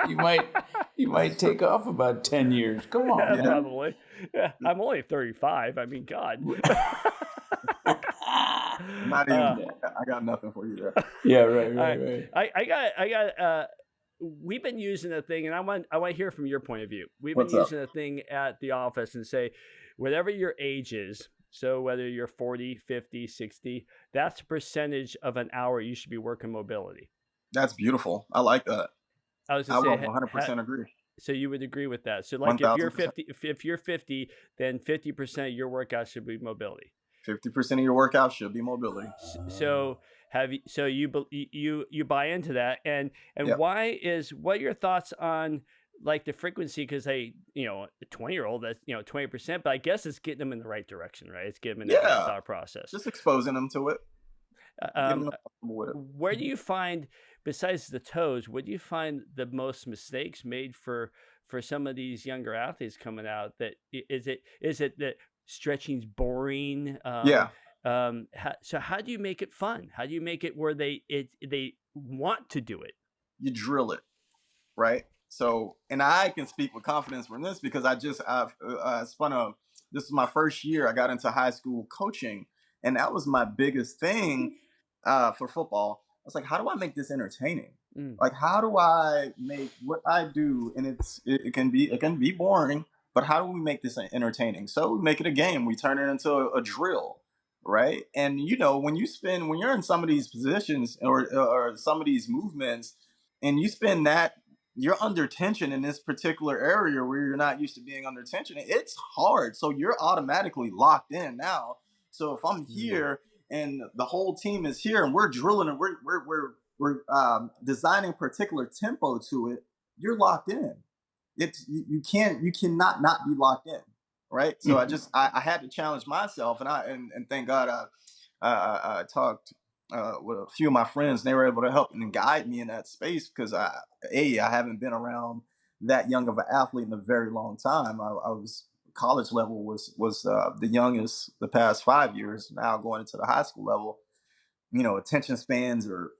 You might take off about 10 years. Come on, yeah, probably. Yeah, I'm only 35. I mean, God. Not even. I got nothing for you there. Yeah, right. I got. We've been using a thing, and I want to hear from your point of view. We've been using a thing at the office and say, whatever your age is, so whether you're 40, 50, 60, that's a percentage of an hour you should be working mobility. That's beautiful. I like that. I will 100% agree. So you would agree with that. So like 1000%. if you're 50, then 50% of your workout should be mobility. 50% of your workout should be mobility. So you buy into that, and Yep. what are your thoughts on like the frequency? Because a 20-year-old, that's 20%, but I guess it's getting them in the right direction, right? It's getting them in the right thought process. Just exposing them to it. Where do you find, besides the toes, what do you find the most mistakes made for some of these younger athletes coming out? That is it that stretching's boring? So how do you make it fun? How do you make it where they want to do it? You drill it, right? So, and I can speak with confidence from this because this is my first year. I got into high school coaching, and that was my biggest thing for football. I was like, how do I make this entertaining? Like, how do I make what I do? And it can be boring, but how do we make this entertaining? So we make it a game. We turn it into a drill, right? And when you're in some of these positions or some of these movements, and you spend that, you're under tension in this particular area where you're not used to being under tension. It's hard. So you're automatically locked in now. So if I'm here and the whole team is here and we're drilling and we're designing particular tempo to it, you're locked in. You cannot not be locked in, right? So I had to challenge myself, and thank God I talked with a few of my friends. And they were able to help and guide me in that space because I haven't been around that young of an athlete in a very long time. I was college level was the youngest the past 5 years. Now going into the high school level, attention spans are,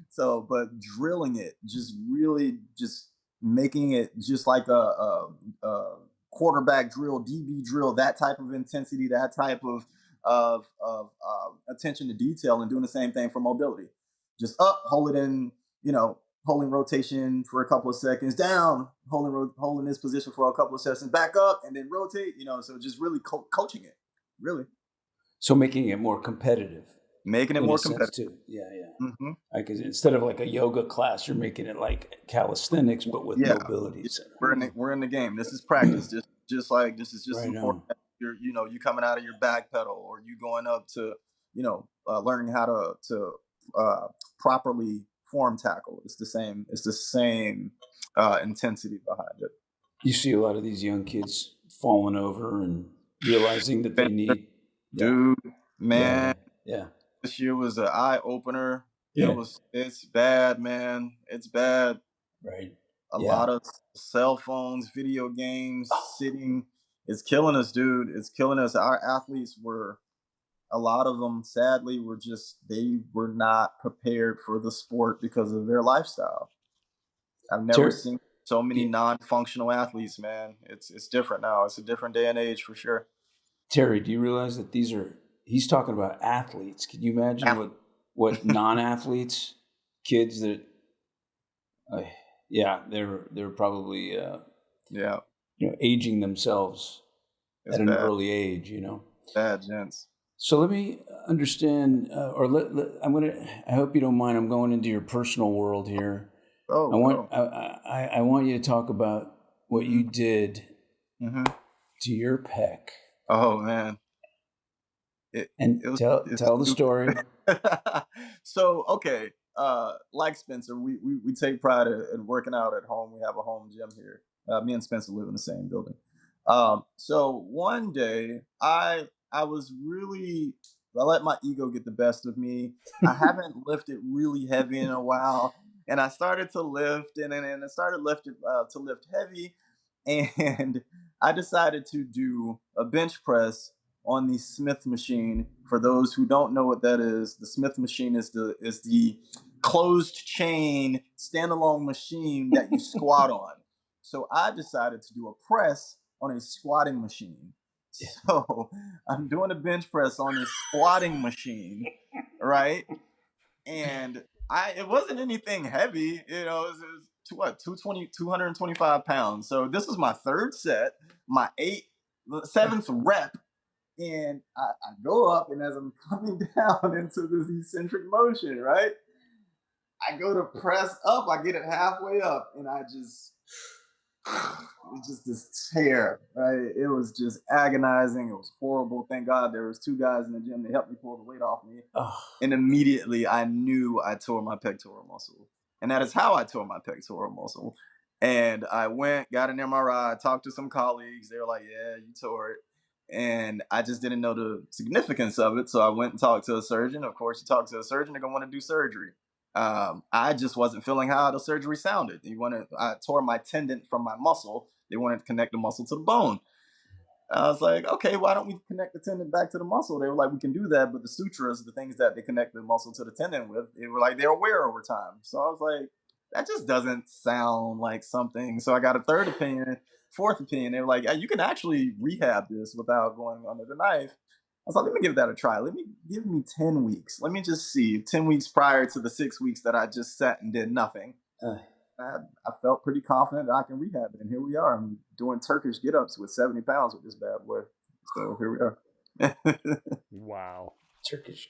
so, but drilling it, just really just making it just like a quarterback drill, DB drill, that type of intensity, that type of attention to detail, and doing the same thing for mobility. Just up, hold it in, holding rotation for a couple of seconds, down, holding this position for a couple of seconds, back up, and then rotate. So just really coaching it, really. So making it more competitive. Making it more competitive too. Yeah. Mm-hmm. Like instead of like a yoga class, you're making it like calisthenics, but with mobility. We're in the game. This is practice. just like this is just right important. You're you coming out of your back pedal, or you going up to learning how to properly form tackle. It's the same intensity behind it. You see a lot of these young kids falling over and realizing that they need. Dude, man. Yeah. This year was an eye opener. Yeah. It's bad, man. It's bad. Right. A Yeah. lot of cell phones, video games, sitting. It's killing us, dude. It's killing us. Our athletes were, a lot of them, sadly, they were not prepared for the sport because of their lifestyle. I've never Ter- seen so many yeah, non-functional athletes, man. It's different now. It's a different day and age for sure. Terry, do you realize that he's talking about athletes. Can you imagine what non-athletes, kids that, yeah, they're probably, Yeah, aging themselves it's at an bad. early age, Bad, gents. So let me understand, I hope you don't mind. I'm going into your personal world here. Oh, I want you to talk about what you did Mm-hmm. to your pec, Oh man, and it was it's tell the stupid. story. So okay, like Spencer, we take pride in working out at home. We have a home gym here. Me and Spencer live in the same building. So one day I was really, I let my ego get the best of me. I haven't lifted really heavy in a while, and I started to lift, and I started lifted to lift heavy, and I decided to do a bench press on the Smith machine. For those who don't know what that is, the Smith machine is the closed chain standalone machine that you squat on. So I decided to do a press on a squatting machine. So I'm doing a bench press on this squatting machine, right? And it wasn't anything heavy, it was what, 225 pounds. So this was my third set, my seventh rep, and I go up, and as I'm coming down into this eccentric motion, right, I go to press up, I get it halfway up, and it was just this tear, right? It was just agonizing. It was horrible. Thank God there was two guys in the gym that helped me pull the weight off me. Oh, And immediately I knew I tore my pectoral muscle. And that is how I tore my pectoral muscle. And I got an MRI, talked to some colleagues. They were like, yeah, you tore it. And I just didn't know the significance of it. So I went and talked to a surgeon. Of course, you talk to a surgeon, they're going to want to do surgery. I just wasn't feeling how the surgery sounded. I tore my tendon from my muscle. They wanted to connect the muscle to the bone. I was like, okay, why don't we connect the tendon back to the muscle? They were like, we can do that, but the sutures, the things that they connect the muscle to the tendon with, they were like, they'll wear over time. So I was like, that just doesn't sound like something. So I got a third opinion, fourth opinion. They were like, you can actually rehab this without going under the knife. I was like, let me give that a try. Give me 10 weeks. Let me just see. 10 weeks prior to the 6 weeks that I just sat and did nothing. I felt pretty confident that I can rehab it. And here we are. I'm doing Turkish get-ups with 70 pounds with this bad boy. So here we are. Wow. Turkish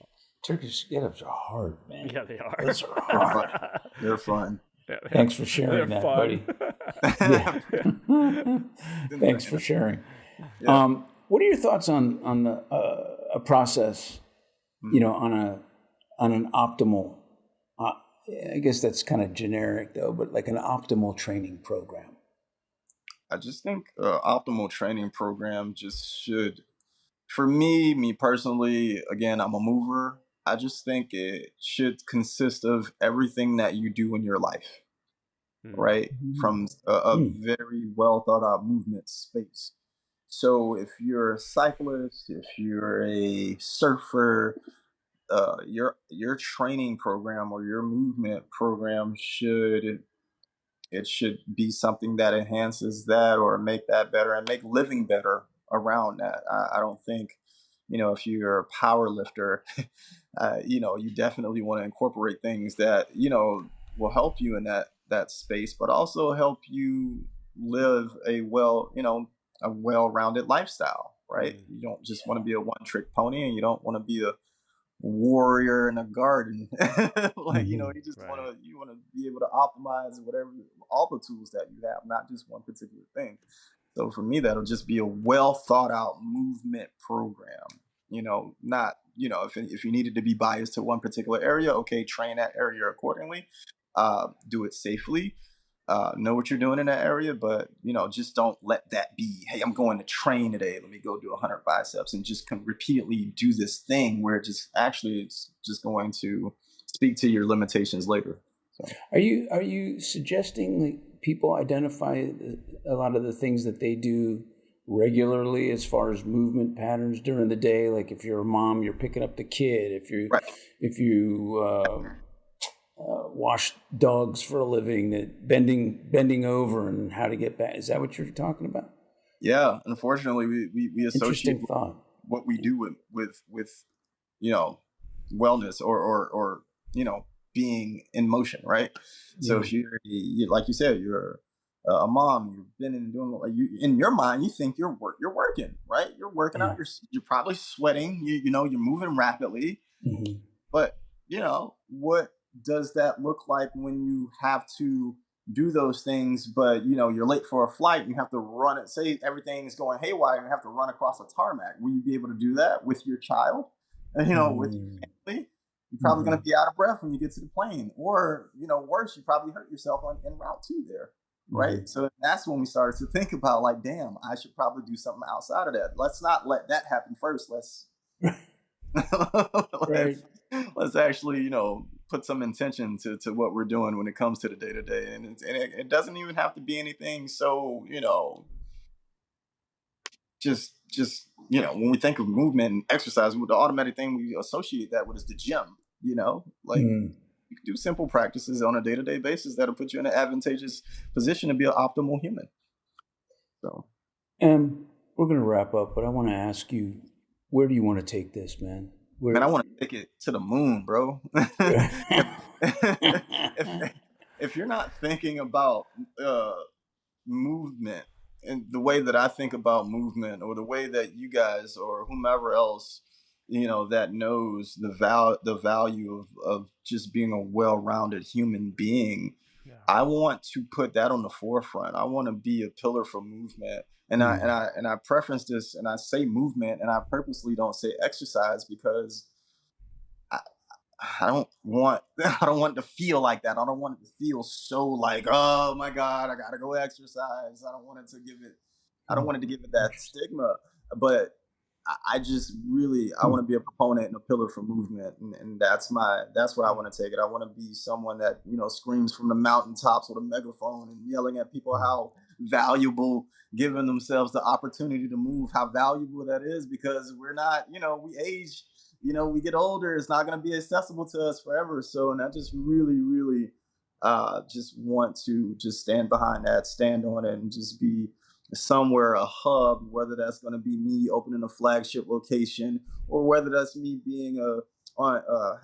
get-ups are hard, man. Yeah, they are. Those are hard. They're fun. Thanks for sharing that, buddy. Yeah. Thanks for sharing. Yeah. What are your thoughts on the a process, on an optimal? I guess that's kind of generic, though, but like an optimal training program. I just think optimal training program just should, for me personally, again, I'm a mover. I just think it should consist of everything that you do in your life, right? From a very well thought out movement space. So if you're a cyclist, if you're a surfer, your training program or your movement program should be something that enhances that or make that better and make living better around that. I don't think, if you're a power lifter, you definitely want to incorporate things that, will help you in that space, but also help you live a well-rounded lifestyle, right? You don't just want to be a one-trick pony, and you don't want to be a warrior in a garden. You just Right. want to be able to optimize whatever, all the tools that you have, not just one particular thing. So for me, that'll just be a well thought out movement program. Not, if you needed to be biased to one particular area, okay, train that area accordingly. Do it safely. Know what you're doing in that area, but just don't let that be, hey, I'm going to train today, let me go do 100 biceps, and just repeatedly do this thing where it's just going to speak to your limitations later. So Are you suggesting people identify a lot of the things that they do regularly as far as movement patterns during the day? Like if you're a mom, you're picking up the kid. If you wash dogs for a living, that bending over and how to get back. Is that what you're talking about? Yeah, unfortunately, we associate what we do with wellness or being in motion, right? So if you like you said, you're a mom, you've been in doing in your mind, you think you're working, right? You're working out. You're probably sweating. You're moving rapidly, but what does that look like when you have to do those things, but you're late for a flight and you have to run it, say everything is going haywire and you have to run across a tarmac? Will you be able to do that with your child, with your family? You're probably going to be out of breath when you get to the plane, or worse, you probably hurt yourself en route to there, right? So that's when we started to think about, like, damn, I should probably do something outside of that. Let's not let that happen first. Let's let's actually put some intention to what we're doing when it comes to the day-to-day. And it doesn't even have to be anything so just when we think of movement and exercise, the automatic thing we associate that with is the gym. Like you can do simple practices on a day-to-day basis that'll put you in an advantageous position to be an optimal human. So we're going to wrap up, but I want to ask you, where do you want to take this, man? Man, I want to take it to the moon, bro. if you're not thinking about movement and the way that I think about movement, or the way that you guys or whomever else that knows the value of just being a well-rounded human being, I want to put that on the forefront. I want to be a pillar for movement. And I preference this, and I say movement, and I purposely don't say exercise, because I don't want to feel like that. I don't want it to feel so like, oh my God, I gotta go exercise. I don't want it to give it that stigma. But I just really, I want to be a proponent and a pillar for movement, and that's where I want to take it. I want to be someone that screams from the mountaintops with a megaphone and yelling at people how valuable giving themselves the opportunity to move, how valuable that is, because we're not, we age, we get older. It's not going to be accessible to us forever. So, and I just really, really just want to just stand behind that, stand on it, and just be somewhere, a hub, whether that's going to be me opening a flagship location, or whether that's me being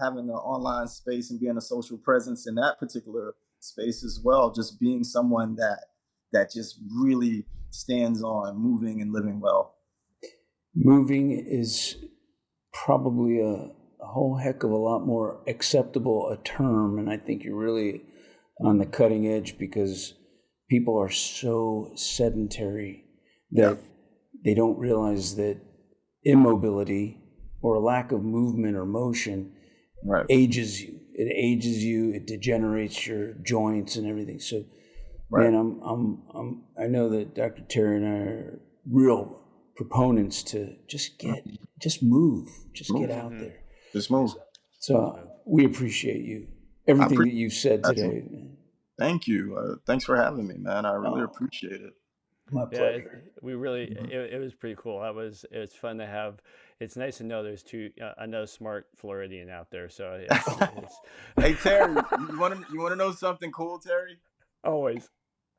having an online space and being a social presence in that particular space as well. Just being someone that just really stands on moving and living well. Moving is probably a whole heck of a lot more acceptable a term, and I think you're really on the cutting edge, because people are so sedentary that they don't realize that immobility or a lack of movement or motion ages you. It ages you. It degenerates your joints and everything. So, man, I know that Dr. Terry and I are real proponents to just move, get out there, just move. So we appreciate you, everything that you said today. Thank you. Thanks for having me, man. I really appreciate it. My pleasure. We really, it was pretty cool. It was fun to have. It's nice to know there's another smart Floridian out there. So it's Hey Terry, you want to know something cool, Terry? Always.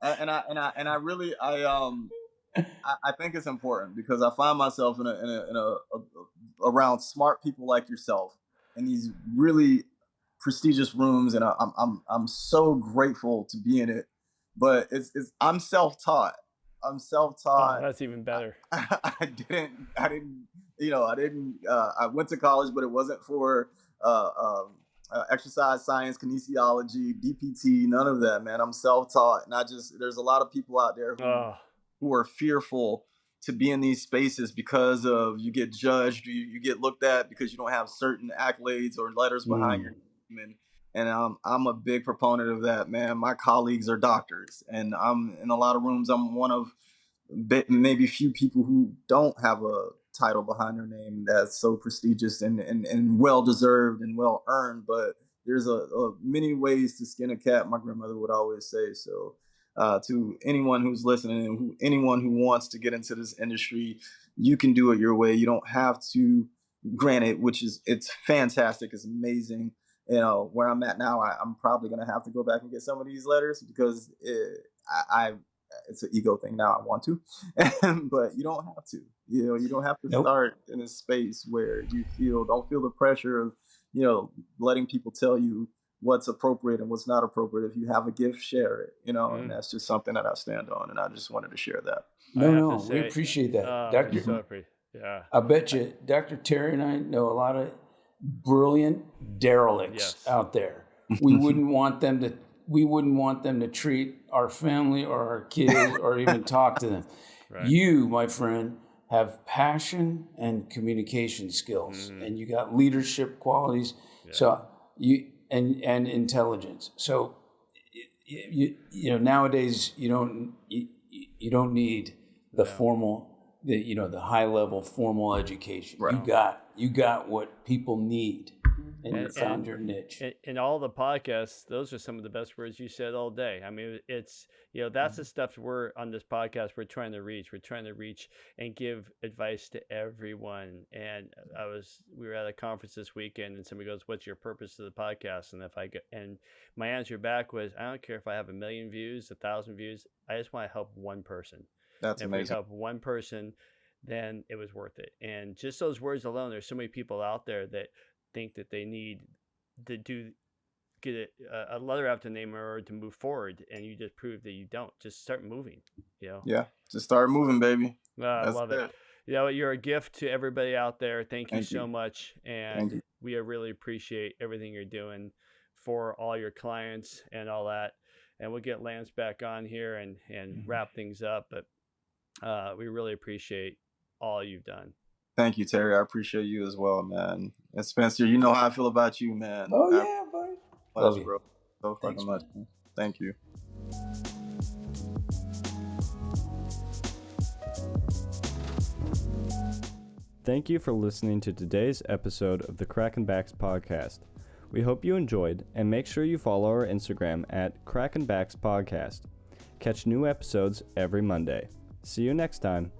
And I really I think it's important, because I find myself in a around smart people like yourself in these really prestigious rooms, and I'm so grateful to be in it. But I'm self-taught. Oh, that's even better. I went to college, but it wasn't for exercise science, kinesiology, DPT, none of that, man. I'm self-taught, and there's a lot of people out there who are fearful to be in these spaces because of you get judged, you get looked at because you don't have certain accolades or letters behind your name. And I'm a big proponent of that, man. My colleagues are doctors, and I'm in a lot of rooms. I'm one of maybe few people who don't have a title behind their name that's so prestigious and well deserved and well earned. But there's a many ways to skin a cat, my grandmother would always say. So to anyone who's listening and anyone who wants to get into this industry, you can do it your way. You don't have to. Granted, it's fantastic, it's amazing. Where I'm at now, I'm probably gonna have to go back and get some of these letters because it's an ego thing now. I want to, but you don't have to. You don't have to start in a space where you don't feel the pressure of letting people tell you what's appropriate and what's not appropriate. If you have a gift, share it. And that's just something that I stand on, and I just wanted to share that. We appreciate that, Doctor. So yeah, I bet you, Dr. Terry and I know a lot of brilliant derelicts out there. We wouldn't want them to treat our family or our kids or even talk to them. Right. You, my friend, have passion and communication skills, and you got leadership qualities. Yeah. So and intelligence. So nowadays you don't need the formal, the high level formal education. Right. You got what people need. And you found your niche. In all the podcasts, those are some of the best words you said all day. I mean, it's, that's the stuff we're on this podcast, we're trying to reach. We're trying to reach and give advice to everyone. And we were at a conference this weekend and somebody goes, what's your purpose of the podcast? And my answer back was, I don't care if I have 1 million views, 1,000 views. I just want to help one person. That's amazing. If we help one person, then it was worth it. And just those words alone, there's so many people out there that think that they need to get a letter after the name or to move forward, and you just prove that you don't. Just start moving. Yeah, just start moving, baby. I love it. You're a gift to everybody out there. Thank you so much, and we really appreciate everything you're doing for all your clients and all that. And we'll get Lance back on here and wrap things up, but we really appreciate all you've done. Thank you, Terry. I appreciate you as well, man. And Spencer, you know how I feel about you, man. Oh, yeah, buddy. Love you, bro. So fucking much. Man. Thank you. Thank you for listening to today's episode of the Crackin' Backs podcast. We hope you enjoyed, and make sure you follow our Instagram at Crackin' Backs Podcast. Catch new episodes every Monday. See you next time.